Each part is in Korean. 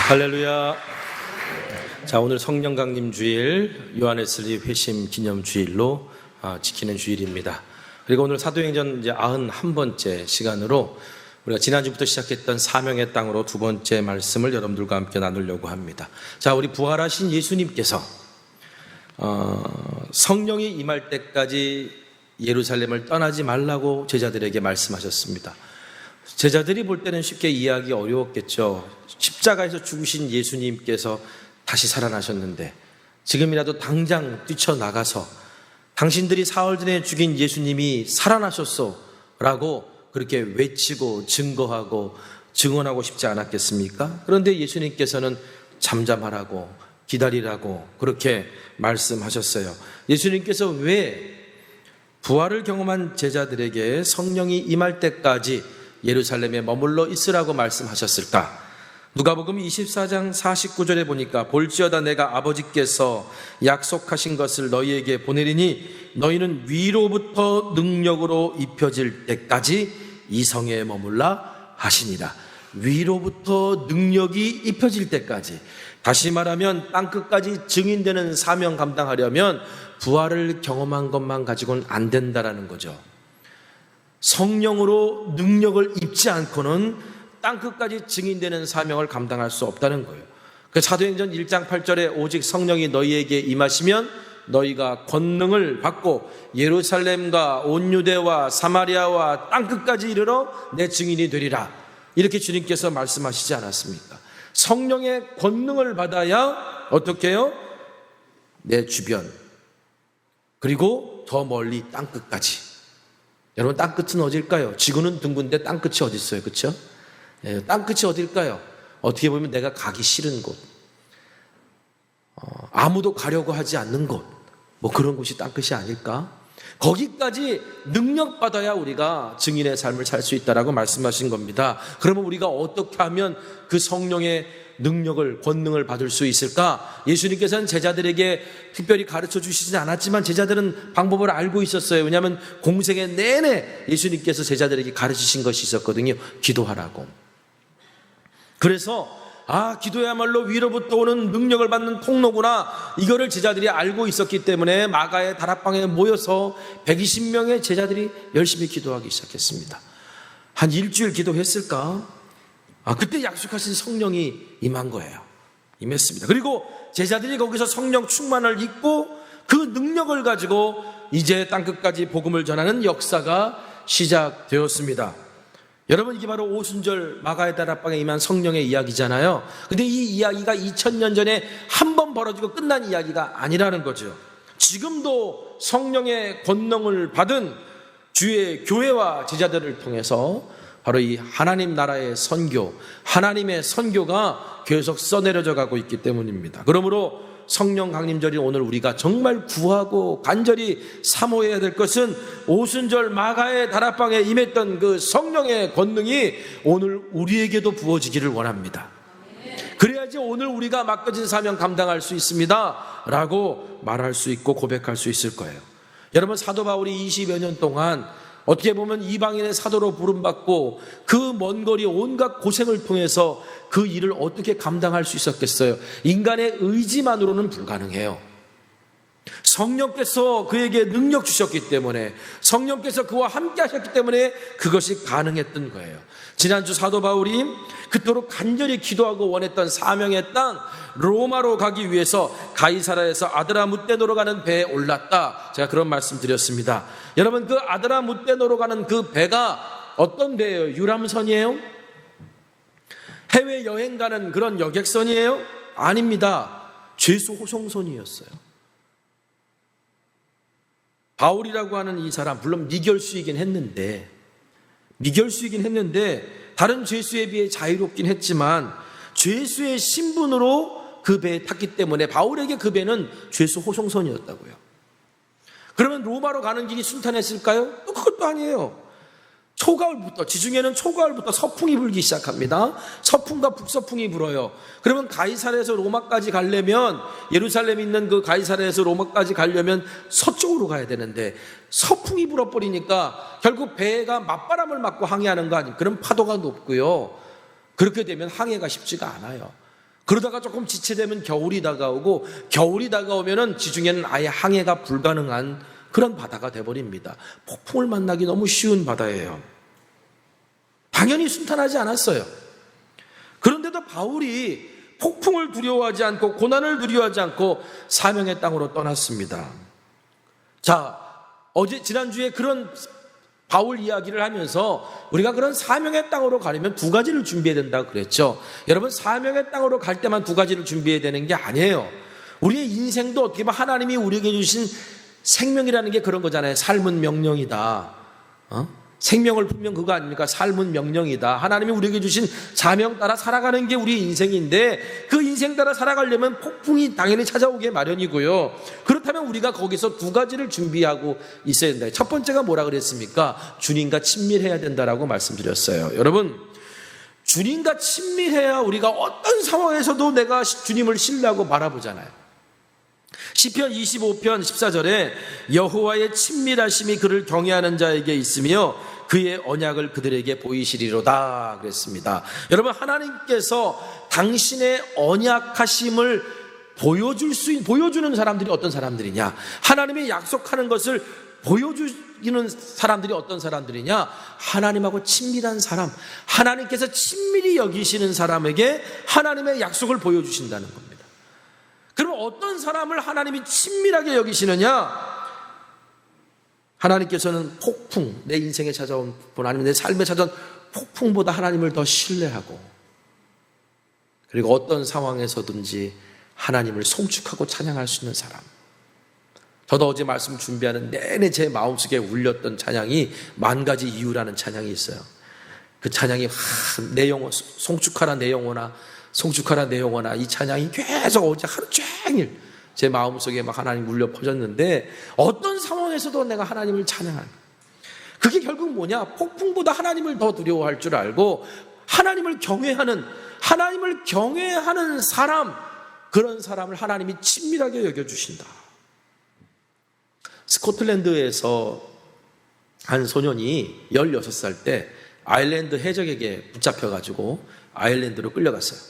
할렐루야. 자, 오늘 성령 강림 주일, 요한웨슬리 회심 기념 주일로 지키는 주일입니다. 그리고 오늘 사도행전 이제 91번째 시간으로 우리가 지난주부터 시작했던 사명의 땅으로 두 번째 말씀을 여러분들과 함께 나누려고 합니다. 자, 우리 부활하신 예수님께서 성령이 임할 때까지 예루살렘을 떠나지 말라고 제자들에게 말씀하셨습니다. 제자들이 볼 때는 쉽게 이해하기 어려웠겠죠. 십자가에서 죽으신 예수님께서 다시 살아나셨는데 지금이라도 당장 뛰쳐나가서 당신들이 사흘 전에 죽인 예수님이 살아나셨어 라고 그렇게 외치고 증거하고 증언하고 싶지 않았겠습니까? 그런데 예수님께서는 잠잠하라고 기다리라고 그렇게 말씀하셨어요. 예수님께서 왜 부활을 경험한 제자들에게 성령이 임할 때까지 예루살렘에 머물러 있으라고 말씀하셨을까? 누가복음 24장 49절에 보니까 볼지어다 내가 아버지께서 약속하신 것을 너희에게 보내리니 너희는 위로부터 능력으로 입혀질 때까지 이 성에 머물라 하시니라. 위로부터 능력이 입혀질 때까지, 다시 말하면 땅끝까지 증인되는 사명 감당하려면 부활을 경험한 것만 가지고는 안 된다라는 거죠. 성령으로 능력을 입지 않고는 땅끝까지 증인되는 사명을 감당할 수 없다는 거예요. 그 사도행전 1장 8절에 오직 성령이 너희에게 임하시면 너희가 권능을 받고 예루살렘과 온 유대와 사마리아와 땅끝까지 이르러 내 증인이 되리라, 이렇게 주님께서 말씀하시지 않았습니까? 성령의 권능을 받아야 어떻게 해요? 내 주변, 그리고 더 멀리 땅끝까지. 여러분, 땅끝은 어딜까요? 지구는 둥근데 땅끝이 어디 있어요? 그렇죠? 땅끝이 어딜까요? 어떻게 보면 내가 가기 싫은 곳, 아무도 가려고 하지 않는 곳, 뭐 그런 곳이 땅끝이 아닐까? 거기까지 능력받아야 우리가 증인의 삶을 살 수 있다라고 말씀하신 겁니다. 그러면 우리가 어떻게 하면 그 성령의 능력을, 권능을 받을 수 있을까? 예수님께서는 제자들에게 특별히 가르쳐 주시지 않았지만 제자들은 방법을 알고 있었어요. 왜냐하면 공생애 내내 예수님께서 제자들에게 가르치신 것이 있었거든요. 기도하라고. 그래서 기도야말로 위로부터 오는 능력을 받는 통로구나, 이거를 제자들이 알고 있었기 때문에 마가의 다락방에 모여서 120명의 제자들이 열심히 기도하기 시작했습니다. 한 일주일 기도했을까? 그때 약속하신 성령이 임한 거예요. 임했습니다. 그리고 제자들이 거기서 성령 충만을 입고 그 능력을 가지고 이제 땅끝까지 복음을 전하는 역사가 시작되었습니다. 여러분, 이게 바로 오순절 마가의 다락방에 임한 성령의 이야기잖아요. 근데 이 이야기가 2000년 전에 한 번 벌어지고 끝난 이야기가 아니라는 거죠. 지금도 성령의 권능을 받은 주의 교회와 제자들을 통해서 바로 이 하나님 나라의 선교, 하나님의 선교가 계속 써내려져 가고 있기 때문입니다. 그러므로 성령 강림절이 오늘 우리가 정말 구하고 간절히 사모해야 될 것은 오순절 마가의 다락방에 임했던 그 성령의 권능이 오늘 우리에게도 부어지기를 원합니다. 그래야지 오늘 우리가 맡겨진 사명 감당할 수 있습니다 라고 말할 수 있고 고백할 수 있을 거예요. 여러분, 사도 바울이 20여 년 동안 어떻게 보면 이방인의 사도로 부름받고 그 먼 거리 온갖 고생을 통해서 그 일을 어떻게 감당할 수 있었겠어요? 인간의 의지만으로는 불가능해요. 성령께서 그에게 능력 주셨기 때문에, 성령께서 그와 함께 하셨기 때문에 그것이 가능했던 거예요. 지난주 사도 바울이 그토록 간절히 기도하고 원했던 사명의 땅 로마로 가기 위해서 가이사라에서 아드라무떼노로 가는 배에 올랐다, 제가 그런 말씀 드렸습니다. 여러분, 그 아드라무떼노로 가는 그 배가 어떤 배예요? 유람선이에요? 해외여행 가는 그런 여객선이에요? 아닙니다. 죄수 호송선이었어요. 바울이라고 하는 이 사람, 물론 미결수이긴 했는데 다른 죄수에 비해 자유롭긴 했지만 죄수의 신분으로 그 배에 탔기 때문에 바울에게 그 배는 죄수 호송선이었다고요. 그러면 로마로 가는 길이 순탄했을까요? 또 그것도 아니에요. 초가을부터, 지중해는 초가을부터 서풍이 불기 시작합니다. 서풍과 북서풍이 불어요. 그러면 가이사랴에서 로마까지 가려면, 예루살렘에 있는 그 가이사랴에서 로마까지 가려면 서쪽으로 가야 되는데 서풍이 불어버리니까 결국 배가 맞바람을 맞고 항해하는 거 아니에요. 그럼 파도가 높고요. 그렇게 되면 항해가 쉽지가 않아요. 그러다가 조금 지체되면 겨울이 다가오고, 겨울이 다가오면은 지중해는 아예 항해가 불가능한 그런 바다가 돼버립니다. 폭풍을 만나기 너무 쉬운 바다예요. 당연히 순탄하지 않았어요. 그런데도 바울이 폭풍을 두려워하지 않고 고난을 두려워하지 않고 사명의 땅으로 떠났습니다. 자, 지난주에 그런 바울 이야기를 하면서 우리가 그런 사명의 땅으로 가려면 두 가지를 준비해야 된다고 그랬죠. 여러분, 사명의 땅으로 갈 때만 두 가지를 준비해야 되는 게 아니에요. 우리의 인생도 어떻게 보면 하나님이 우리에게 주신 생명이라는 게 그런 거잖아요. 삶은 명령이다. 생명을 품면 그거 아닙니까? 삶은 명령이다. 하나님이 우리에게 주신 사명 따라 살아가는 게 우리 인생인데, 그 인생 따라 살아가려면 폭풍이 당연히 찾아오게 마련이고요. 그렇다면 우리가 거기서 두 가지를 준비하고 있어야 된다. 첫 번째가 뭐라 그랬습니까? 주님과 친밀해야 된다라고 말씀드렸어요. 여러분, 주님과 친밀해야 우리가 어떤 상황에서도 내가 주님을 신뢰하고 바라보잖아요. 시편 25편 14절에 여호와의 친밀하심이 그를 경외하는 자에게 있으며 그의 언약을 그들에게 보이시리로다 그랬습니다. 여러분, 하나님께서 당신의 언약하심을 보여주는 사람들이 어떤 사람들이냐? 하나님이 약속하는 것을 보여주는 사람들이 어떤 사람들이냐? 하나님하고 친밀한 사람, 하나님께서 친밀히 여기시는 사람에게 하나님의 약속을 보여주신다는 겁니다. 그럼 어떤 사람을 하나님이 친밀하게 여기시느냐? 하나님께서는 폭풍, 내 인생에 찾아온 폭풍, 아니면 내 삶에 찾아온 폭풍보다 하나님을 더 신뢰하고, 그리고 어떤 상황에서든지 하나님을 송축하고 찬양할 수 있는 사람. 저도 어제 말씀 준비하는 내내 제 마음속에 울렸던 찬양이 만 가지 이유라는 찬양이 있어요. 그 찬양이 내 영혼, 송축하라 내 영혼아, 송축하라 내 영혼아, 이 찬양이 계속 어제 하루 종일 제 마음속에 막 하나님 울려 퍼졌는데, 어떤 상황에서도 내가 하나님을 찬양하는, 그게 결국 뭐냐? 폭풍보다 하나님을 더 두려워할 줄 알고 하나님을 경외하는 사람, 그런 사람을 하나님이 친밀하게 여겨주신다. 스코틀랜드에서 한 소년이 16살 때 아일랜드 해적에게 붙잡혀가지고 아일랜드로 끌려갔어요.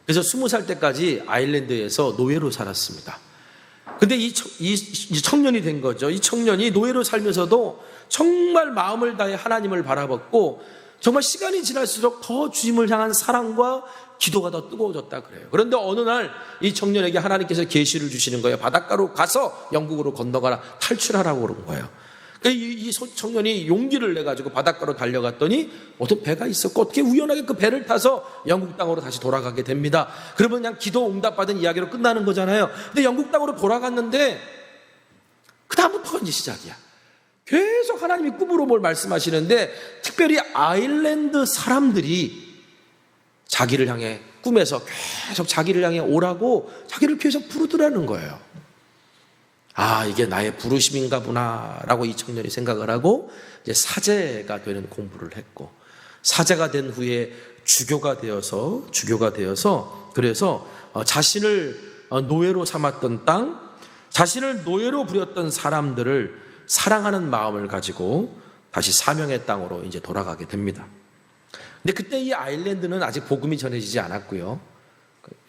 그래서 20살 때까지 아일랜드에서 노예로 살았습니다. 근데 이 청년이 된 거죠. 이 청년이 노예로 살면서도 정말 마음을 다해 하나님을 바라봤고, 정말 시간이 지날수록 더 주님을 향한 사랑과 기도가 더 뜨거워졌다 그래요. 그런데 어느 날 이 청년에게 하나님께서 계시를 주시는 거예요. 바닷가로 가서 영국으로 건너가라, 탈출하라고 그런 거예요. 이 청년이 용기를 내가지고 바닷가로 달려갔더니 어떤 배가 있었고, 어떻게 우연하게 그 배를 타서 영국 땅으로 다시 돌아가게 됩니다. 그러면 그냥 기도 응답받은 이야기로 끝나는 거잖아요. 근데 영국 땅으로 돌아갔는데 그 다음부터가 이제 시작이야. 계속 하나님이 꿈으로 뭘 말씀하시는데, 특별히 아일랜드 사람들이 자기를 향해 꿈에서 계속 자기를 향해 오라고 자기를 계속 부르더라는 거예요. 아, 이게 나의 부르심인가 보나 라고 이 청년이 생각을 하고 이제 사제가 되는 공부를 했고, 사제가 된 후에 주교가 되어서 그래서 자신을 노예로 삼았던 땅, 자신을 노예로 부렸던 사람들을 사랑하는 마음을 가지고 다시 사명의 땅으로 이제 돌아가게 됩니다. 근데 그때 이 아일랜드는 아직 복음이 전해지지 않았고요.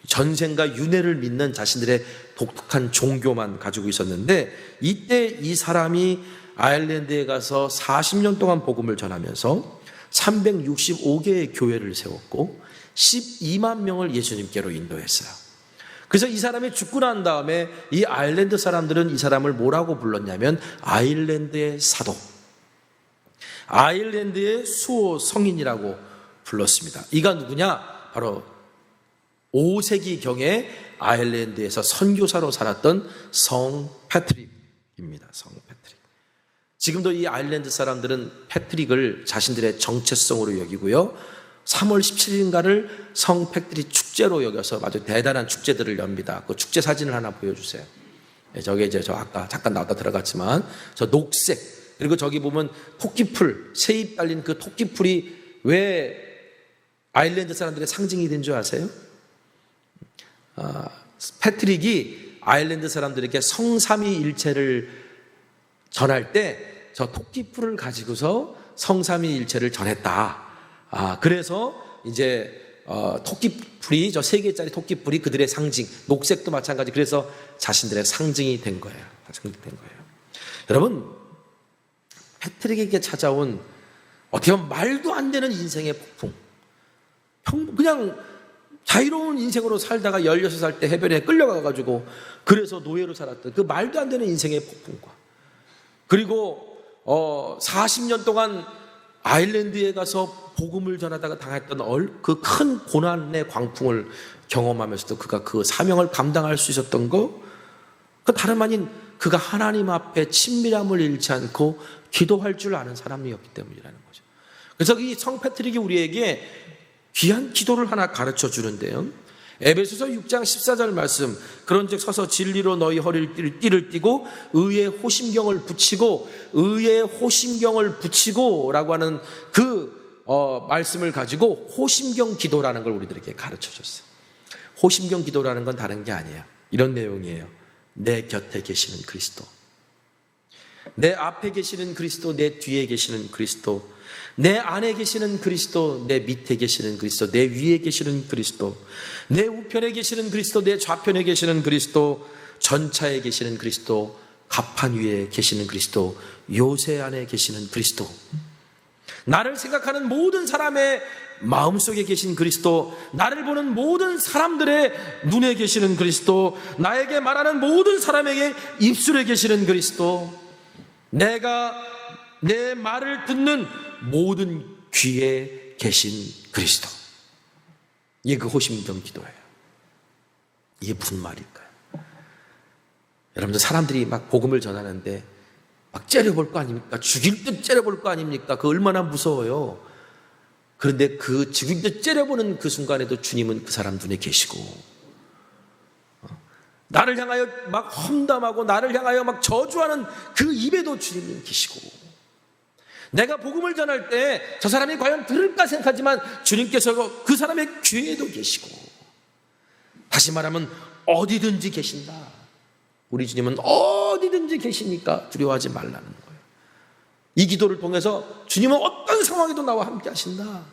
전생과 윤회를 믿는 자신들의 독특한 종교만 가지고 있었는데, 이때 이 사람이 아일랜드에 가서 40년 동안 복음을 전하면서 365개의 교회를 세웠고 12만 명을 예수님께로 인도했어요. 그래서 이 사람이 죽고 난 다음에 이 아일랜드 사람들은 이 사람을 뭐라고 불렀냐면 아일랜드의 사도, 아일랜드의 수호 성인이라고 불렀습니다. 이가 누구냐? 바로 5세기경에 아일랜드에서 선교사로 살았던 성 패트릭입니다. 성 패트릭. 지금도 이 아일랜드 사람들은 패트릭을 자신들의 정체성으로 여기고요. 3월 17일인가를 성 패트릭 축제로 여겨서 아주 대단한 축제들을 엽니다. 그 축제 사진을 하나 보여주세요. 저게 이제 저 아까 잠깐 나왔다 들어갔지만 저 녹색, 그리고 저기 보면 토끼풀, 새잎 달린 그 토끼풀이 왜 아일랜드 사람들의 상징이 된 줄 아세요? 패트릭이 아일랜드 사람들에게 성삼위일체를 전할 때 저 토끼풀을 가지고서 성삼위일체를 전했다. 그래서 이제 토끼풀이, 저 3개짜리 토끼풀이 그들의 상징, 녹색도 마찬가지. 그래서 자신들의 상징이 된 거예요. 여러분, 패트릭에게 찾아온 어떻게 보면 말도 안 되는 인생의 폭풍, 그냥 자유로운 인생으로 살다가 16살 때 해변에 끌려가가지고 그래서 노예로 살았던 그 말도 안 되는 인생의 폭풍과, 그리고 40년 동안 아일랜드에 가서 복음을 전하다가 당했던 그 큰 고난의 광풍을 경험하면서도 그가 그 사명을 감당할 수 있었던 거, 그 다름 아닌 그가 하나님 앞에 친밀함을 잃지 않고 기도할 줄 아는 사람이었기 때문이라는 거죠. 그래서 이 성 패트릭이 우리에게 귀한 기도를 하나 가르쳐 주는데요. 에베소서 6장 14절 말씀, 그런즉 서서 진리로 너희 허리를 띠를 띠고 의의 호심경을 붙이고 라고 하는 그 말씀을 가지고 호심경 기도라는 걸 우리들에게 가르쳐 줬어요. 호심경 기도라는 건 다른 게 아니에요. 이런 내용이에요. 내 곁에 계시는 그리스도, 내 앞에 계시는 그리스도, 내 뒤에 계시는 그리스도, 내 안에 계시는 그리스도, 내 밑에 계시는 그리스도, 내 위에 계시는 그리스도, 내 우편에 계시는 그리스도, 내 좌편에 계시는 그리스도, 전차에 계시는 그리스도, 갑판 위에 계시는 그리스도, 요새 안에 계시는 그리스도, 나를 생각하는 모든 사람의 마음속에 계신 그리스도, 나를 보는 모든 사람들의 눈에 계시는 그리스도, 나에게 말하는 모든 사람에게 입술에 계시는 그리스도, 내가 내 말을 듣는 모든 귀에 계신 그리스도. 이게 그 호심경 기도예요. 이게 무슨 말일까요? 여러분들, 사람들이 막 복음을 전하는데 막 째려볼 거 아닙니까? 죽일 듯 째려볼 거 아닙니까? 그 얼마나 무서워요. 그런데 그 죽일 듯 째려보는 그 순간에도 주님은 그 사람 눈에 계시고, 나를 향하여 막 험담하고 나를 향하여 막 저주하는 그 입에도 주님은 계시고, 내가 복음을 전할 때 저 사람이 과연 들을까 생각하지만 주님께서 그 사람의 귀에도 계시고, 다시 말하면 어디든지 계신다. 우리 주님은 어디든지 계시니까 두려워하지 말라는 거예요. 이 기도를 통해서 주님은 어떤 상황에도 나와 함께 하신다.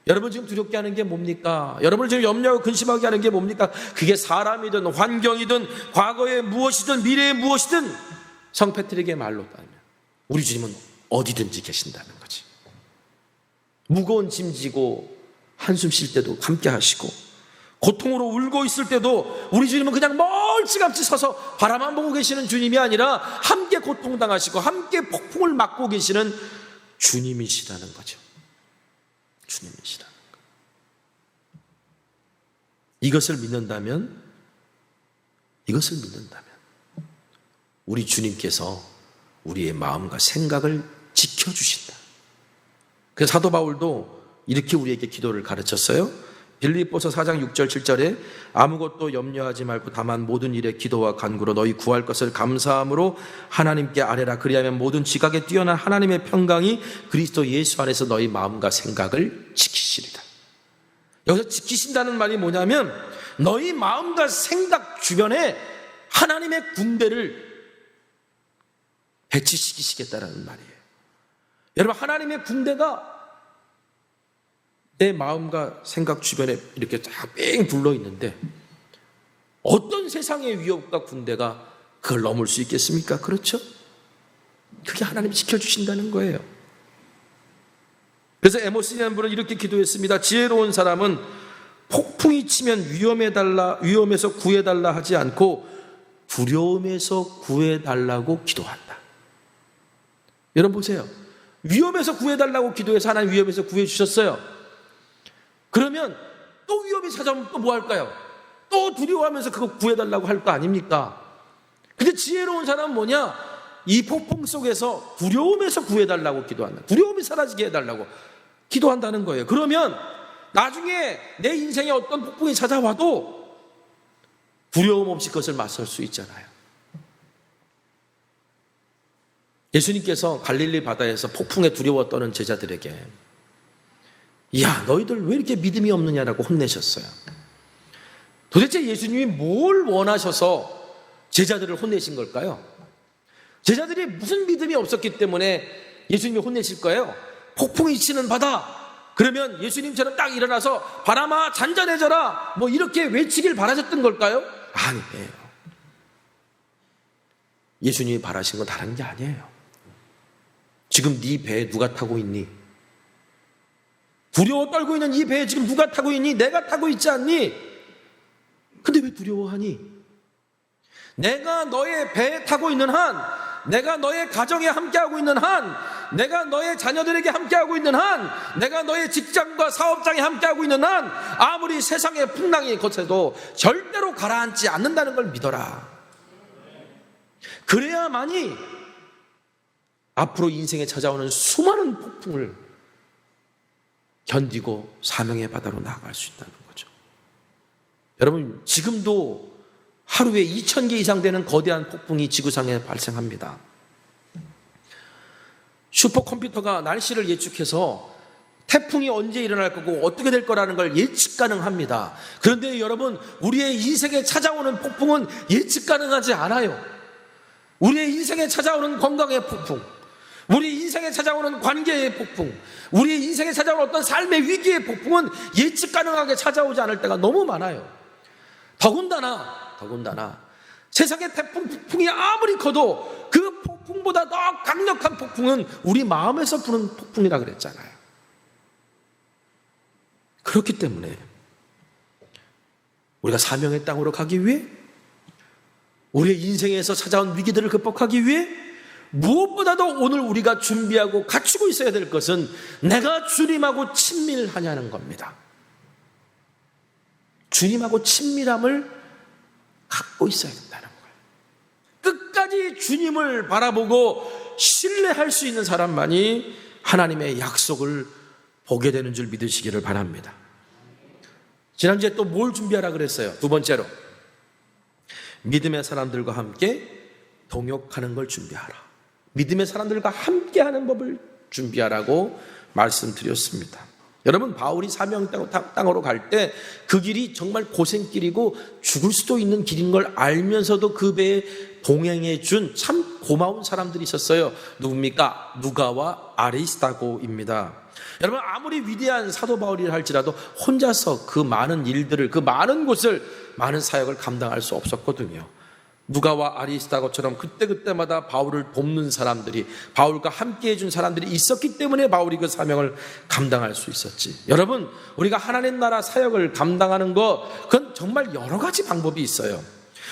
여러분 지금 두렵게 하는 게 뭡니까? 여러분을 지금 염려하고 근심하게 하는 게 뭡니까? 그게 사람이든 환경이든 과거의 무엇이든 미래의 무엇이든 성 패트릭의 말로 따르면 우리 주님은 어디든지 계신다는 거지. 무거운 짐 지고 한숨 쉴 때도 함께 하시고, 고통으로 울고 있을 때도 우리 주님은 그냥 멀찌감치 서서 바라만 보고 계시는 주님이 아니라 함께 고통당하시고 함께 폭풍을 맞고 계시는 주님이시라는 거죠. 주님이시라는 거. 이것을 믿는다면 우리 주님께서 우리의 마음과 생각을 지켜주신다. 그래서 사도 바울도 이렇게 우리에게 기도를 가르쳤어요. 빌립보서 4장 6절 7절에 아무것도 염려하지 말고 다만 모든 일에 기도와 간구로 너희 구할 것을 감사함으로 하나님께 아뢰라. 그리하면 모든 지각에 뛰어난 하나님의 평강이 그리스도 예수 안에서 너희 마음과 생각을 지키시리라. 여기서 지키신다는 말이 뭐냐면 너희 마음과 생각 주변에 하나님의 군대를 배치시키시겠다는 말이에요. 여러분, 하나님의 군대가 내 마음과 생각 주변에 이렇게 쫙 뺑 둘러 있는데 어떤 세상의 위협과 군대가 그걸 넘을 수 있겠습니까? 그렇죠? 그게 하나님이 지켜주신다는 거예요. 그래서 에모스라는 분은 이렇게 기도했습니다. 지혜로운 사람은 폭풍이 치면 위험에서 구해달라 하지 않고 두려움에서 구해달라고 기도한다. 여러분 보세요. 위험에서 구해달라고 기도해서 하나님 위험에서 구해주셨어요. 그러면 또 위험이 찾아오면 또 뭐 할까요? 또 두려워하면서 그거 구해달라고 할 거 아닙니까? 근데 지혜로운 사람은 뭐냐? 이 폭풍 속에서 두려움에서 구해달라고 기도한다. 두려움이 사라지게 해달라고 기도한다는 거예요. 그러면 나중에 내 인생에 어떤 폭풍이 찾아와도 두려움 없이 그것을 맞설 수 있잖아요. 예수님께서 갈릴리 바다에서 폭풍에 두려워 떠는 제자들에게 야, 너희들 왜 이렇게 믿음이 없느냐라고 혼내셨어요. 도대체 예수님이 뭘 원하셔서 제자들을 혼내신 걸까요? 제자들이 무슨 믿음이 없었기 때문에 예수님이 혼내실 거예요? 폭풍이 치는 바다, 그러면 예수님처럼 딱 일어나서 바람아 잔잔해져라 뭐 이렇게 외치길 바라셨던 걸까요? 아니에요. 예수님이 바라신 건 다른 게 아니에요. 지금 네 배에 누가 타고 있니? 두려워 떨고 있는 이 배에 지금 누가 타고 있니? 내가 타고 있지 않니? 근데 왜 두려워하니? 내가 너의 배에 타고 있는 한, 내가 너의 가정에 함께하고 있는 한, 내가 너의 자녀들에게 함께하고 있는 한, 내가 너의 직장과 사업장에 함께하고 있는 한, 아무리 세상의 풍랑이 거세도 절대로 가라앉지 않는다는 걸 믿어라. 그래야만이 앞으로 인생에 찾아오는 수많은 폭풍을 견디고 사명의 바다로 나아갈 수 있다는 거죠. 여러분, 지금도 하루에 2,000개 이상 되는 거대한 폭풍이 지구상에 발생합니다. 슈퍼컴퓨터가 날씨를 예측해서 태풍이 언제 일어날 거고 어떻게 될 거라는 걸 예측 가능합니다. 그런데 여러분, 우리의 인생에 찾아오는 폭풍은 예측 가능하지 않아요. 우리의 인생에 찾아오는 건강의 폭풍, 우리 인생에 찾아오는 관계의 폭풍, 우리 인생에 찾아오는 어떤 삶의 위기의 폭풍은 예측 가능하게 찾아오지 않을 때가 너무 많아요. 더군다나 세상의 폭풍이 아무리 커도 그 폭풍보다 더 강력한 폭풍은 우리 마음에서 부는 폭풍이라 그랬잖아요. 그렇기 때문에 우리가 사명의 땅으로 가기 위해, 우리의 인생에서 찾아온 위기들을 극복하기 위해 무엇보다도 오늘 우리가 준비하고 갖추고 있어야 될 것은 내가 주님하고 친밀하냐는 겁니다. 주님하고 친밀함을 갖고 있어야 된다는 거예요. 끝까지 주님을 바라보고 신뢰할 수 있는 사람만이 하나님의 약속을 보게 되는 줄 믿으시기를 바랍니다. 지난주에 또 뭘 준비하라 그랬어요? 두 번째로, 믿음의 사람들과 함께 동역하는 걸 준비하라. 믿음의 사람들과 함께하는 법을 준비하라고 말씀드렸습니다. 여러분, 바울이 사명 땅으로 갈 때 그 길이 정말 고생길이고 죽을 수도 있는 길인 걸 알면서도 그 배에 동행해 준 참 고마운 사람들이 있었어요. 누굽니까? 누가와 아리스다고입니다. 여러분, 아무리 위대한 사도 바울이라 할지라도 혼자서 그 많은 일들을, 그 많은 곳을, 많은 사역을 감당할 수 없었거든요. 누가와 아리스다고처럼 그때마다 바울을 돕는 사람들이, 바울과 함께 해준 사람들이 있었기 때문에 바울이 그 사명을 감당할 수 있었지. 여러분, 우리가 하나님 나라 사역을 감당하는 거, 그건 정말 여러 가지 방법이 있어요.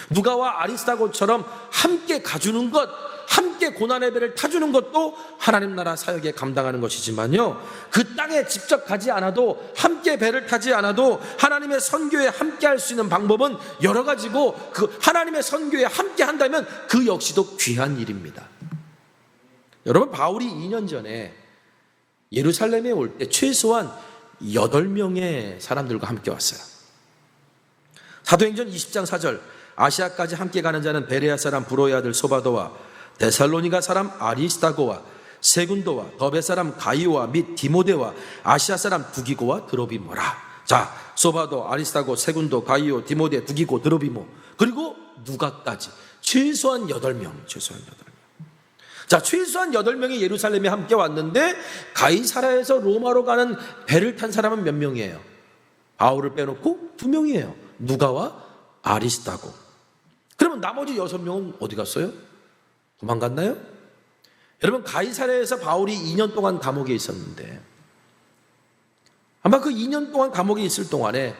누가와 아리스다고처럼 함께 가주는 것, 함께 고난의 배를 타주는 것도 하나님 나라 사역에 감당하는 것이지만요, 그 땅에 직접 가지 않아도, 함께 배를 타지 않아도 하나님의 선교에 함께 할 수 있는 방법은 여러 가지고, 그 하나님의 선교에 함께 한다면 그 역시도 귀한 일입니다. 여러분, 바울이 2년 전에 예루살렘에 올 때 최소한 8명의 사람들과 함께 왔어요. 사도행전 20장 4절, 아시아까지 함께 가는 자는 베레아 사람 브로의 아들 소바도와 데살로니가 사람 아리스다고와 세군도와 더베 사람 가이오와 및 디모데와 아시아 사람 두기고와 드로비모라. 자, 소바도, 아리스다고, 세군도, 가이오, 디모데, 두기고, 드로비모, 그리고 누가까지 최소한 8명. 자, 최소한 8명이 예루살렘에 함께 왔는데 가이사라에서 로마로 가는 배를 탄 사람은 몇 명이에요? 바울을 빼놓고 2명이에요. 누가와 아리스다고. 그러면 나머지 6명은 어디 갔어요? 도망갔나요? 여러분, 가이사랴에서 바울이 2년 동안 감옥에 있었는데 아마 그 2년 동안 감옥에 있을 동안에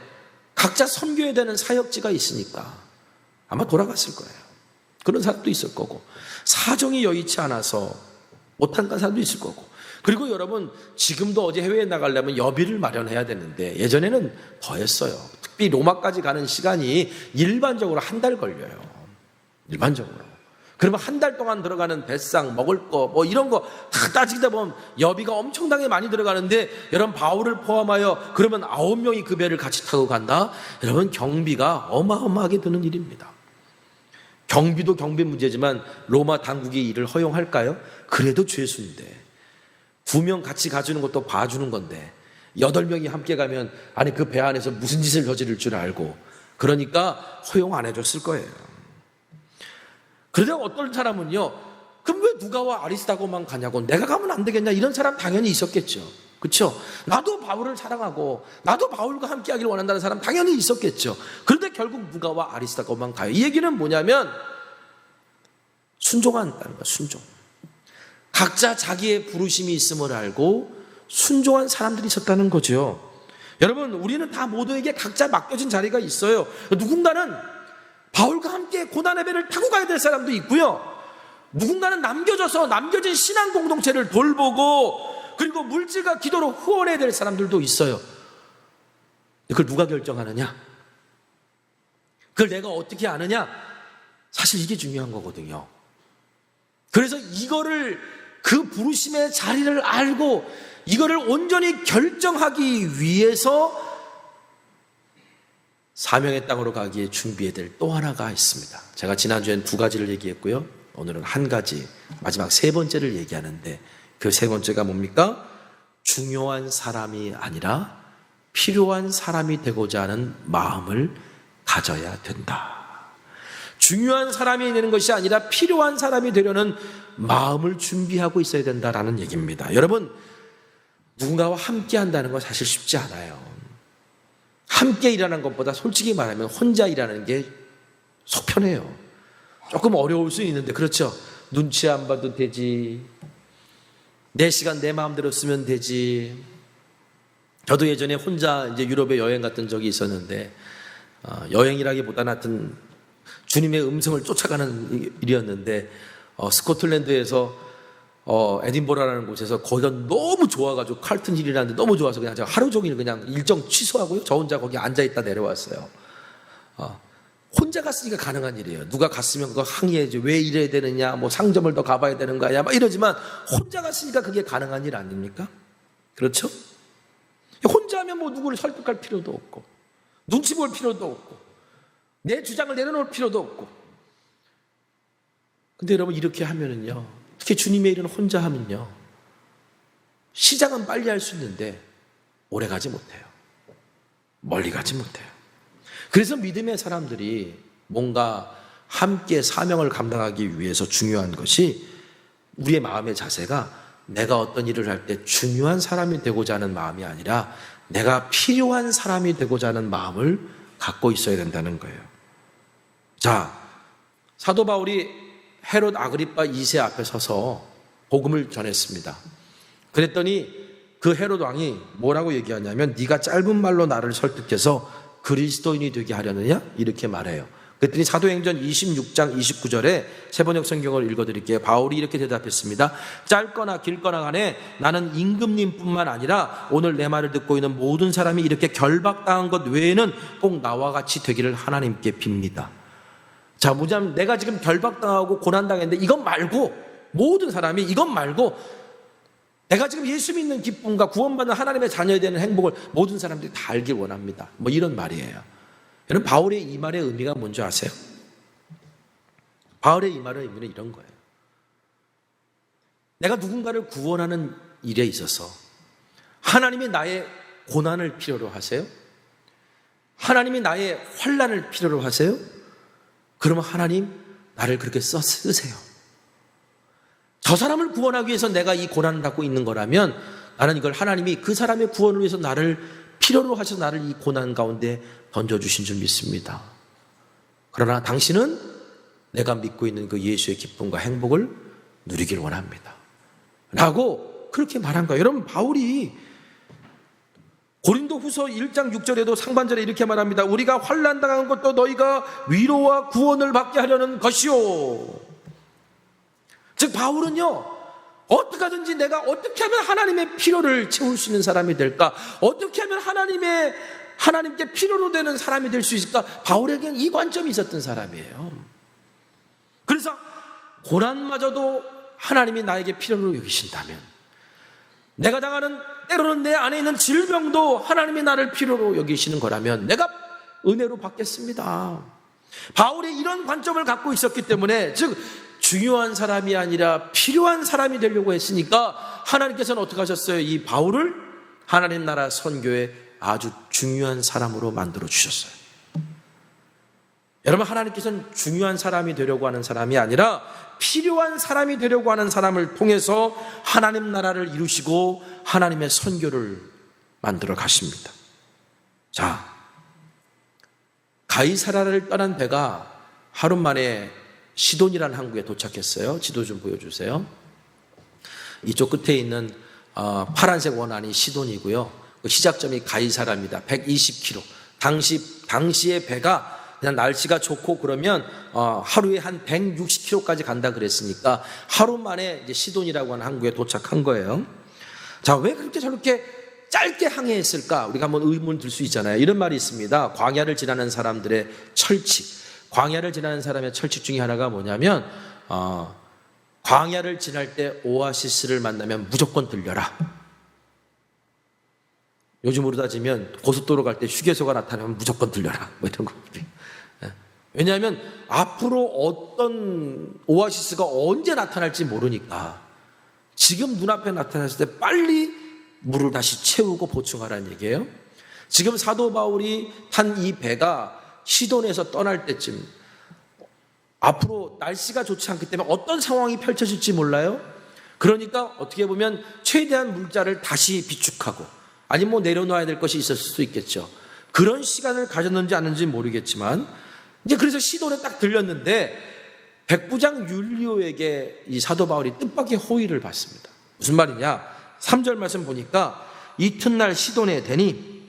각자 섬겨야 되는 사역지가 있으니까 아마 돌아갔을 거예요. 그런 사람도 있을 거고, 사정이 여의치 않아서 못한 사람도 있을 거고, 그리고 여러분, 지금도 어디 해외에 나가려면 여비를 마련해야 되는데 예전에는 더 했어요. 특히 로마까지 가는 시간이 일반적으로 한 달 걸려요. 일반적으로. 그러면 한 달 동안 들어가는 배상, 먹을 거, 뭐 이런 거 다 따지다 보면 여비가 엄청나게 많이 들어가는데, 여러분, 바울을 포함하여 그러면 9명이 그 배를 같이 타고 간다? 여러분, 경비가 어마어마하게 드는 일입니다. 경비도 경비 문제지만 로마 당국이 이를 허용할까요? 그래도 죄수인데 2명 같이 가주는 것도 봐주는 건데 8명이 함께 가면, 아니 그 배 안에서 무슨 짓을 저지를 줄 알고, 그러니까 허용 안 해줬을 거예요. 그러다 어떤 사람은요, 그럼 왜 누가와 아리스다고만 가냐고, 내가 가면 안 되겠냐, 이런 사람 당연히 있었겠죠. 그렇죠? 나도 바울을 사랑하고 나도 바울과 함께 하기를 원한다는 사람 당연히 있었겠죠. 그런데 결국 누가와 아리스다고만 가요. 이 얘기는 뭐냐면 순종한다는 거야. 순종. 각자 자기의 부르심이 있음을 알고 순종한 사람들이 있었다는 거죠. 여러분, 우리는 다 모두에게 각자 맡겨진 자리가 있어요. 누군가는 바울과 함께 고난의 배를 타고 가야 될 사람도 있고요. 누군가는 남겨진 신앙 공동체를 돌보고 그리고 물질과 기도로 후원해야 될 사람들도 있어요. 그걸 누가 결정하느냐? 그걸 내가 어떻게 아느냐? 사실 이게 중요한 거거든요. 그래서 이거를 그 부르심의 자리를 알고 이거를 온전히 결정하기 위해서 사명의 땅으로 가기에 준비해야 될 또 하나가 있습니다. 제가 지난주엔 2가지를 얘기했고요. 오늘은 1가지, 마지막 3번째를 얘기하는데 그 3번째가 뭡니까? 중요한 사람이 아니라 필요한 사람이 되고자 하는 마음을 가져야 된다. 중요한 사람이 되는 것이 아니라 필요한 사람이 되려는 마음을 준비하고 있어야 된다라는 얘기입니다. 여러분, 누군가와 함께 한다는 건 사실 쉽지 않아요. 함께 일하는 것보다 솔직히 말하면 혼자 일하는 게 속 편해요. 조금 어려울 수 있는데, 그렇죠? 눈치 안 봐도 되지. 내 시간 내 마음대로 쓰면 되지. 저도 예전에 혼자 이제 유럽에 여행 갔던 적이 있었는데, 여행이라기보다는 하여튼 주님의 음성을 쫓아가는 일이었는데, 스코틀랜드에서 에딘버러라는 곳에서 거기가 너무 좋아가지고 칼튼 힐이라는데 너무 좋아서 그냥 제가 하루 종일 그냥 일정 취소하고요. 저 혼자 거기 앉아있다 내려왔어요. 혼자 갔으니까 가능한 일이에요. 누가 갔으면 그거 항의해야지. 왜 이래야 되느냐, 뭐 상점을 더 가봐야 되는 거야, 막 이러지만 혼자 갔으니까 그게 가능한 일 아닙니까? 그렇죠? 혼자 하면 뭐 누구를 설득할 필요도 없고 눈치 볼 필요도 없고 내 주장을 내려놓을 필요도 없고. 근데 여러분, 이렇게 하면은요, 특히 주님의 일은 혼자 하면요, 시작은 빨리 할 수 있는데 오래 가지 못해요. 멀리 가지 못해요. 그래서 믿음의 사람들이 뭔가 함께 사명을 감당하기 위해서 중요한 것이 우리의 마음의 자세가 내가 어떤 일을 할 때 중요한 사람이 되고자 하는 마음이 아니라 내가 필요한 사람이 되고자 하는 마음을 갖고 있어야 된다는 거예요. 자, 사도 바울이 헤롯 아그리파 2세 앞에 서서 복음을 전했습니다. 그랬더니 그 헤롯 왕이 뭐라고 얘기하냐면, 네가 짧은 말로 나를 설득해서 그리스도인이 되게 하려느냐? 이렇게 말해요. 그랬더니 사도행전 26장 29절에 세번역 성경을 읽어드릴게요. 바울이 이렇게 대답했습니다. 짧거나 길거나 간에 나는 임금님뿐만 아니라 오늘 내 말을 듣고 있는 모든 사람이 이렇게 결박당한 것 외에는 꼭 나와 같이 되기를 하나님께 빕니다. 자, 뭐냐면 내가 지금 결박당하고 고난당했는데 이것 말고, 모든 사람이 이것 말고 내가 지금 예수 믿는 기쁨과 구원받는 하나님의 자녀에 대한 행복을 모든 사람들이 다 알길 원합니다. 뭐 이런 말이에요. 여러분, 바울의 이 말의 의미가 뭔지 아세요? 바울의 이 말의 의미는 이런 거예요. 내가 누군가를 구원하는 일에 있어서 하나님이 나의 고난을 필요로 하세요? 하나님이 나의 환난을 필요로 하세요? 그러면 하나님, 나를 그렇게 쓰세요. 저 사람을 구원하기 위해서 내가 이 고난을 갖고 있는 거라면 나는 이걸 하나님이 그 사람의 구원을 위해서 나를 필요로 하셔서 나를 이 고난 가운데 던져주신 줄 믿습니다. 그러나 당신은 내가 믿고 있는 그 예수의 기쁨과 행복을 누리길 원합니다. 라고 그렇게 말한 거예요. 여러분, 바울이 고린도 후서 1장 6절에도 상반절에 이렇게 말합니다. 우리가 환난 당한 것도 너희가 위로와 구원을 받게 하려는 것이요. 즉 바울은요, 어떻게 하든지 내가 어떻게 하면 하나님의 필요를 채울 수 있는 사람이 될까, 어떻게 하면 하나님께 필요로 되는 사람이 될 수 있을까, 바울에게는 이 관점이 있었던 사람이에요. 그래서 고난마저도 하나님이 나에게 필요로 여기신다면, 내가 당하는 때로는 내 안에 있는 질병도 하나님이 나를 필요로 여기시는 거라면 내가 은혜로 받겠습니다. 바울이 이런 관점을 갖고 있었기 때문에, 즉 중요한 사람이 아니라 필요한 사람이 되려고 했으니까 하나님께서는 어떻게 하셨어요? 이 바울을 하나님 나라 선교에 아주 중요한 사람으로 만들어 주셨어요. 여러분, 하나님께서는 중요한 사람이 되려고 하는 사람이 아니라 필요한 사람이 되려고 하는 사람을 통해서 하나님 나라를 이루시고 하나님의 선교를 만들어 가십니다. 자, 가이사라를 떠난 배가 하루 만에 시돈이라는 항구에 도착했어요. 지도 좀 보여주세요. 이쪽 끝에 있는 파란색 원안이 시돈이고요. 그 시작점이 가이사라입니다. 120km. 당시의 배가 그냥 날씨가 좋고 그러면 하루에 한 160km까지 간다 그랬으니까 하루 만에 이제 시돈이라고 하는 항구에 도착한 거예요. 자, 왜 그렇게 저렇게 짧게 항해했을까? 우리가 한번 의문 들 수 있잖아요. 이런 말이 있습니다. 광야를 지나는 사람들의 철칙. 광야를 지나는 사람의 철칙 중에 하나가 뭐냐면 광야를 지날 때 오아시스를 만나면 무조건 들려라. 요즘으로 따지면 고속도로 갈 때 휴게소가 나타나면 무조건 들려라. 뭐 이런 거. 왜냐하면 앞으로 어떤 오아시스가 언제 나타날지 모르니까 지금 눈앞에 나타났을 때 빨리 물을 다시 채우고 보충하라는 얘기예요. 지금 사도 바울이 탄 이 배가 시돈에서 떠날 때쯤 앞으로 날씨가 좋지 않기 때문에 어떤 상황이 펼쳐질지 몰라요. 그러니까 어떻게 보면 최대한 물자를 다시 비축하고 아니면 뭐 내려놓아야 될 것이 있었을 수도 있겠죠. 그런 시간을 가졌는지 아닌지 모르겠지만 이제 그래서 시돈에 딱 들렸는데 백부장 율리오에게 이 사도 바울이 뜻밖의 호의를 받습니다. 무슨 말이냐? 3절 말씀 보니까 이튿날 시돈에 되니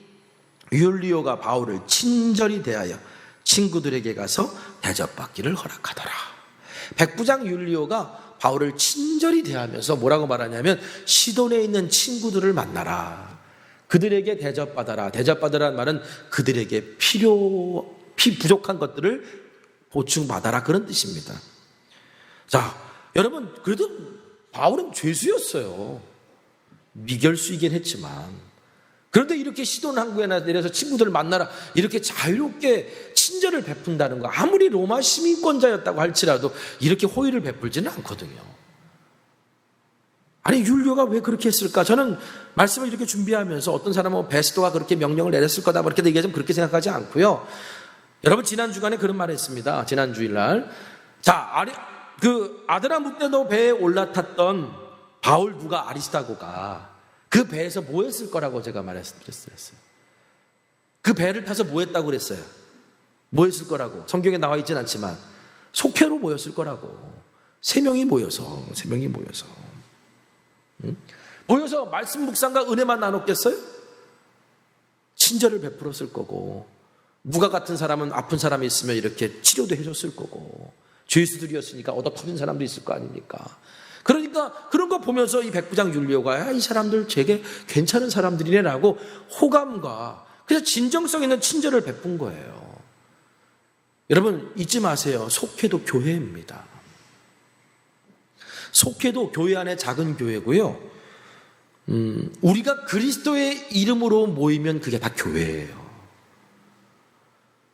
율리오가 바울을 친절히 대하여 친구들에게 가서 대접받기를 허락하더라. 백부장 율리오가 바울을 친절히 대하면서 뭐라고 말하냐면 시돈에 있는 친구들을 만나라. 그들에게 대접받아라. 대접받으라는 말은 그들에게 부족한 것들을 보충받아라, 그런 뜻입니다. 자, 여러분, 그래도 바울은 죄수였어요. 미결수이긴 했지만. 그런데 이렇게 시돈 항구에 내려서 친구들을 만나라, 이렇게 자유롭게 친절을 베푼다는 거, 아무리 로마 시민권자였다고 할지라도 이렇게 호의를 베풀지는 않거든요. 아니, 율리오가 왜 그렇게 했을까? 저는 말씀을 이렇게 준비하면서 어떤 사람은 베스도가 그렇게 명령을 내렸을 거다 그렇게 얘기하지만 그렇게 생각하지 않고요. 여러분, 지난 주간에 그런 말을 했습니다. 지난 주일날. 자, 아드라무떼도 배에 올라탔던 바울 누가 아리스타고가 그 배에서 뭐 했을 거라고 제가 말씀드렸어요. 그 배를 타서 뭐 했다고 그랬어요? 뭐 했을 거라고? 성경에 나와 있진 않지만 속회로 모였을 거라고. 세 명이 모여서 모여서 말씀 묵상과 은혜만 나눴겠어요? 친절을 베풀었을 거고, 누가 같은 사람은 아픈 사람이 있으면 이렇게 치료도 해줬을 거고, 죄수들이었으니까 얻어 터진 사람도 있을 거 아닙니까? 그러니까 그런 거 보면서 이 백부장 율리오가 이 사람들 되게 괜찮은 사람들이네라고 호감과 그래서 진정성 있는 친절을 베푼 거예요. 여러분, 잊지 마세요. 속회도 교회입니다. 속회도 교회 안에 작은 교회고요. 우리가 그리스도의 이름으로 모이면 그게 다 교회예요.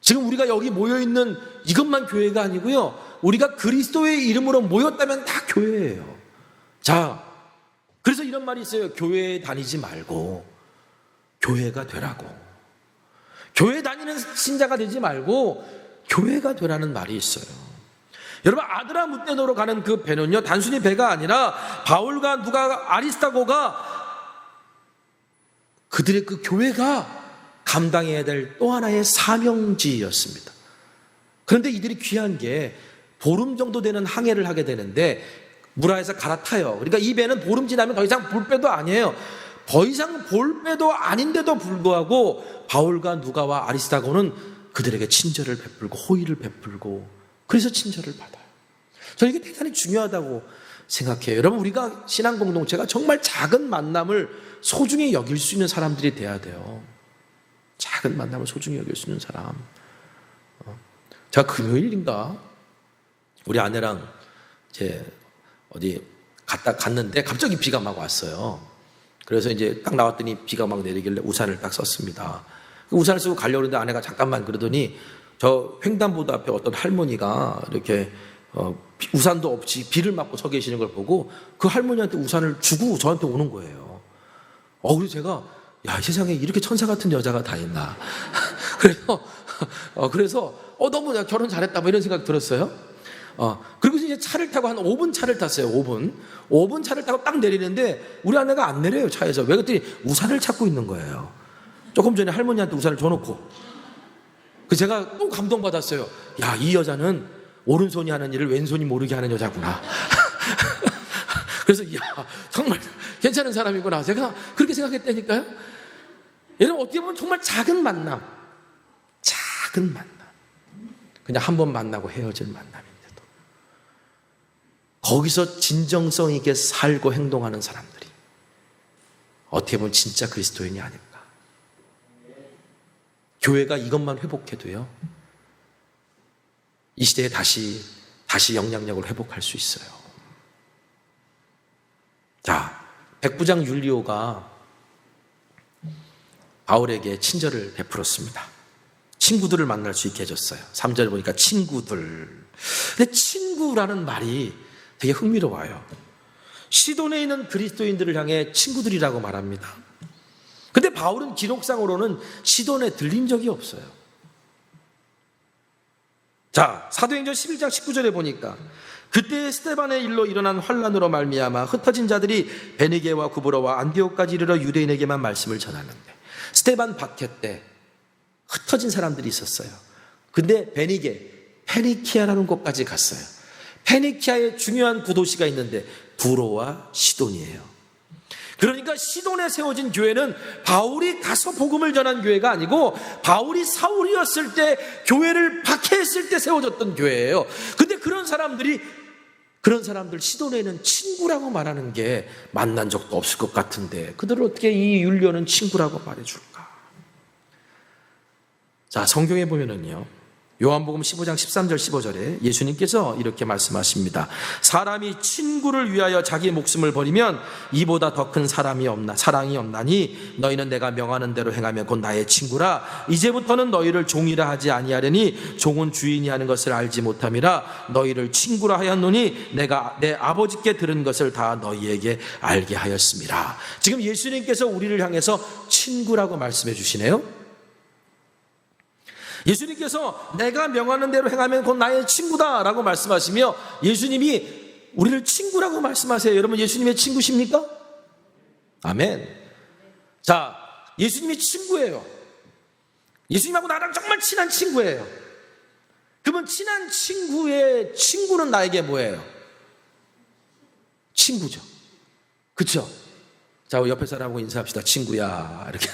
지금 우리가 여기 모여있는 이것만 교회가 아니고요. 우리가 그리스도의 이름으로 모였다면 다 교회예요. 자, 그래서 이런 말이 있어요. 교회에 다니지 말고 교회가 되라고. 교회 다니는 신자가 되지 말고 교회가 되라는 말이 있어요. 여러분, 아드라무떼노로 가는 그 배는요, 단순히 배가 아니라 바울과 누가 아리스타고가 그들의 그 교회가 감당해야 될 또 하나의 사명지였습니다. 그런데 이들이 귀한 게 보름 정도 되는 항해를 하게 되는데 무라에서 갈아타요. 그러니까 이 배는 보름 지나면 더 이상 볼 배도 아니에요. 더 이상 볼 배도 아닌데도 불구하고 바울과 누가와 아리스타고는 그들에게 친절을 베풀고 호의를 베풀고 그래서 친절을 받아요. 저는 이게 대단히 중요하다고 생각해요. 여러분, 우리가 신앙 공동체가 정말 작은 만남을 소중히 여길 수 있는 사람들이 돼야 돼요. 작은 만남을 소중히 여길 수 있는 사람. 제가 금요일인가 우리 아내랑 이제 어디 갔는데 갑자기 비가 막 왔어요. 그래서 이제 딱 나왔더니 비가 막 내리길래 우산을 딱 썼습니다. 우산을 쓰고 가려고 했는데 아내가 잠깐만 그러더니 저 횡단보도 앞에 어떤 할머니가 이렇게 우산도 없이 비를 맞고 서 계시는 걸 보고 그 할머니한테 우산을 주고 저한테 오는 거예요. 그래서 제가 야, 이 세상에 이렇게 천사 같은 여자가 다 있나. 그래서 너무 내가 결혼 잘했다 뭐 이런 생각 들었어요. 그리고 이제 차를 타고 한 5분 차를 탔어요. 5분 차를 타고 딱 내리는데 우리 아내가 안 내려요, 차에서. 왜 그랬더니 우산을 찾고 있는 거예요. 조금 전에 할머니한테 우산을 줘놓고. 제가 또 감동받았어요. 야, 이 여자는 오른손이 하는 일을 왼손이 모르게 하는 여자구나. 그래서 정말 괜찮은 사람이구나. 제가 그렇게 생각했다니까요. 여러분, 어떻게 보면 정말 작은 만남. 그냥 한 번 만나고 헤어질 만남인데도 거기서 진정성 있게 살고 행동하는 사람들이 어떻게 보면 진짜 그리스도인이 아닐까. 교회가 이것만 회복해도요, 이 시대에 다시 영향력을 회복할 수 있어요. 자, 백부장 율리오가 바울에게 친절을 베풀었습니다. 친구들을 만날 수 있게 해줬어요. 3절 보니까 친구들. 근데 친구라는 말이 되게 흥미로워요. 시돈에 있는 그리스도인들을 향해 친구들이라고 말합니다. 근데 바울은 기록상으로는 시돈에 들린 적이 없어요. 자, 사도행전 11장 19절에 보니까 그때 스데반의 일로 일어난 환란으로 말미암아 흩어진 자들이 베니게와 구브로와 안디옥까지 이르러 유대인에게만 말씀을 전하는데, 스데반 박해 때 흩어진 사람들이 있었어요. 근데 페니키아라는 곳까지 갔어요. 페니키아에 중요한 구도시가 있는데 두로와 시돈이에요. 그러니까 시돈에 세워진 교회는 바울이 가서 복음을 전한 교회가 아니고 바울이 사울이었을 때, 교회를 박해했을 때 세워졌던 교회예요. 근데 그런 사람들 시돈에는 친구라고 말하는 게 만난 적도 없을 것 같은데 그들을 어떻게 이 율리오는 친구라고 말해줄까? 자, 성경에 보면은요, 요한복음 15장 13절 15절에 예수님께서 이렇게 말씀하십니다. 사람이 친구를 위하여 자기 목숨을 버리면 이보다 더 큰 사랑이 없나니 너희는 내가 명하는 대로 행하면 곧 나의 친구라. 이제부터는 너희를 종이라 하지 아니하려니 종은 주인이 하는 것을 알지 못함이라. 너희를 친구라 하였노니 내가 내 아버지께 들은 것을 다 너희에게 알게 하였습니다. 지금 예수님께서 우리를 향해서 친구라고 말씀해 주시네요. 예수님께서 내가 명하는 대로 행하면 곧 나의 친구다라고 말씀하시며 예수님이 우리를 친구라고 말씀하세요. 여러분, 예수님의 친구십니까? 아멘. 자, 예수님이 친구예요. 예수님하고 나랑 정말 친한 친구예요. 그러면 친한 친구의 친구는 나에게 뭐예요? 친구죠. 그렇죠? 자, 우리 옆에 사람하고 인사합시다. 친구야, 이렇게.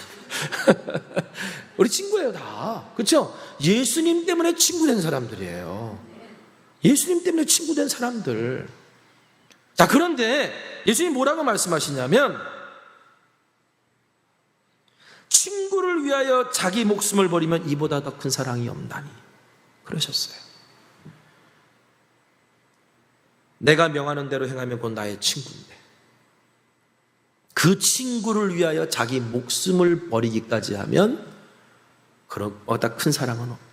우리 친구예요, 다. 그렇죠? 예수님 때문에 친구된 사람들이에요. 예수님 때문에 친구된 사람들. 자, 그런데 예수님 뭐라고 말씀하시냐면 친구를 위하여 자기 목숨을 버리면 이보다 더 큰 사랑이 없나니 그러셨어요. 내가 명하는 대로 행하면 곧 나의 친구인데 그 친구를 위하여 자기 목숨을 버리기까지 하면 그보다 큰 사랑은 없다.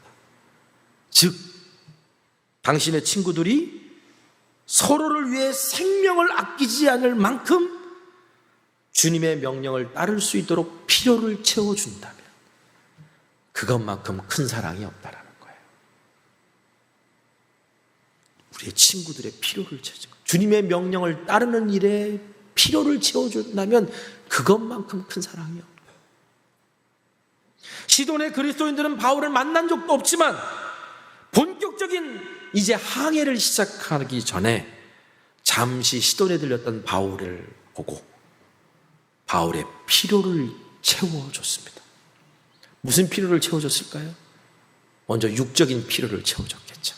즉, 당신의 친구들이 서로를 위해 생명을 아끼지 않을 만큼 주님의 명령을 따를 수 있도록 필요를 채워준다면 그것만큼 큰 사랑이 없다라는 거예요. 우리의 친구들의 필요를 채워줘. 주님의 명령을 따르는 일에 필요를 채워준다면 그것만큼 큰 사랑이 없다. 시돈의 그리스도인들은 바울을 만난 적도 없지만 본격적인 이제 항해를 시작하기 전에 잠시 시돈에 들렸던 바울을 보고 바울의 필요를 채워줬습니다. 무슨 필요를 채워줬을까요? 먼저 육적인 필요를 채워줬겠죠.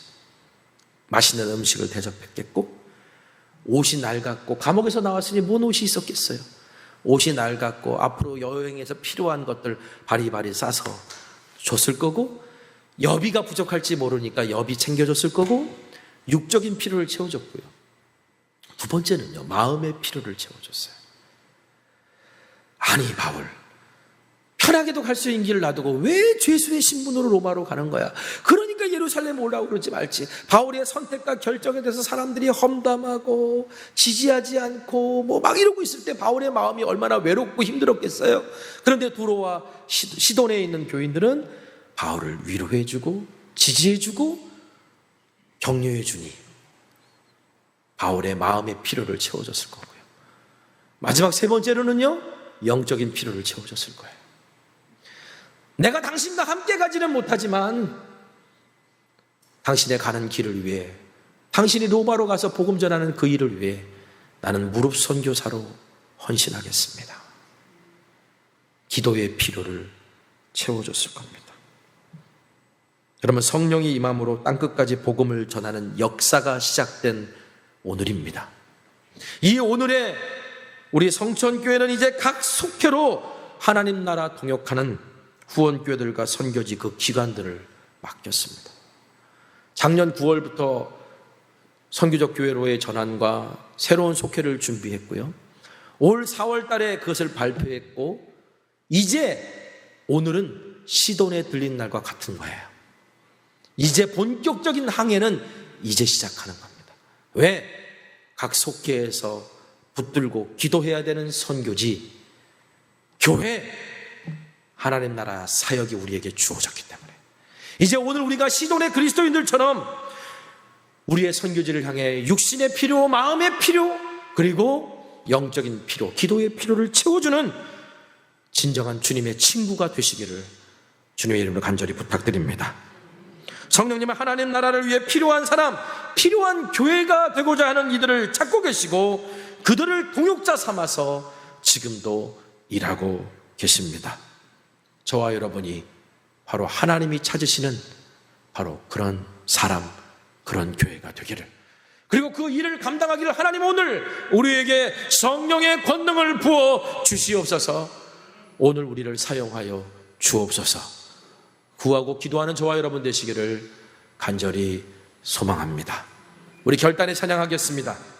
맛있는 음식을 대접했겠고, 옷이 낡았고, 감옥에서 나왔으니 뭔 옷이 있었겠어요. 옷이 낡았고 앞으로 여행에서 필요한 것들 바리바리 싸서 줬을 거고, 여비가 부족할지 모르니까 여비 챙겨줬을 거고, 육적인 필요를 채워줬고요. 두 번째는요, 마음의 필요를 채워줬어요. 아니, 바울, 편하게도 갈 수 있는 길을 놔두고 왜 죄수의 신분으로 로마로 가는 거야? 그러니까 예루살렘 올라오고 그러지 말지. 바울의 선택과 결정에 대해서 사람들이 험담하고 지지하지 않고 뭐 막 이러고 있을 때 바울의 마음이 얼마나 외롭고 힘들었겠어요. 그런데 두로와 시돈에 있는 교인들은 바울을 위로해주고 지지해주고 격려해주니 바울의 마음의 필요를 채워줬을 거고요. 마지막 세 번째로는요, 영적인 필요를 채워줬을 거예요. 내가 당신과 함께 가지는 못하지만 당신의 가는 길을 위해, 당신이 로마로 가서 복음 전하는 그 일을 위해 나는 무릎 선교사로 헌신하겠습니다. 기도의 필요를 채워줬을 겁니다. 여러분, 성령이 임함으로 땅끝까지 복음을 전하는 역사가 시작된 오늘입니다. 이 오늘에 우리 성천교회는 이제 각 속회로 하나님 나라 동역하는 후원교회들과 선교지 그 기관들을 맡겼습니다. 작년 9월부터 선교적 교회로의 전환과 새로운 속회를 준비했고요. 올 4월 달에 그것을 발표했고, 이제 오늘은 시돈에 들린 날과 같은 거예요. 이제 본격적인 항해는 이제 시작하는 겁니다. 왜? 각 속회에서 붙들고 기도해야 되는 선교지, 교회, 하나님 나라 사역이 우리에게 주어졌기 때문에 이제 오늘 우리가 시돈의 그리스도인들처럼 우리의 선교지를 향해 육신의 필요, 마음의 필요, 그리고 영적인 필요, 기도의 필요를 채워주는 진정한 주님의 친구가 되시기를 주님의 이름으로 간절히 부탁드립니다. 성령님은 하나님 나라를 위해 필요한 사람, 필요한 교회가 되고자 하는 이들을 찾고 계시고 그들을 동역자 삼아서 지금도 일하고 계십니다. 저와 여러분이 바로 하나님이 찾으시는 바로 그런 사람, 그런 교회가 되기를, 그리고 그 일을 감당하기를 하나님 오늘 우리에게 성령의 권능을 부어 주시옵소서. 오늘 우리를 사용하여 주옵소서. 구하고 기도하는 저와 여러분 되시기를 간절히 소망합니다. 우리 결단에 찬양하겠습니다.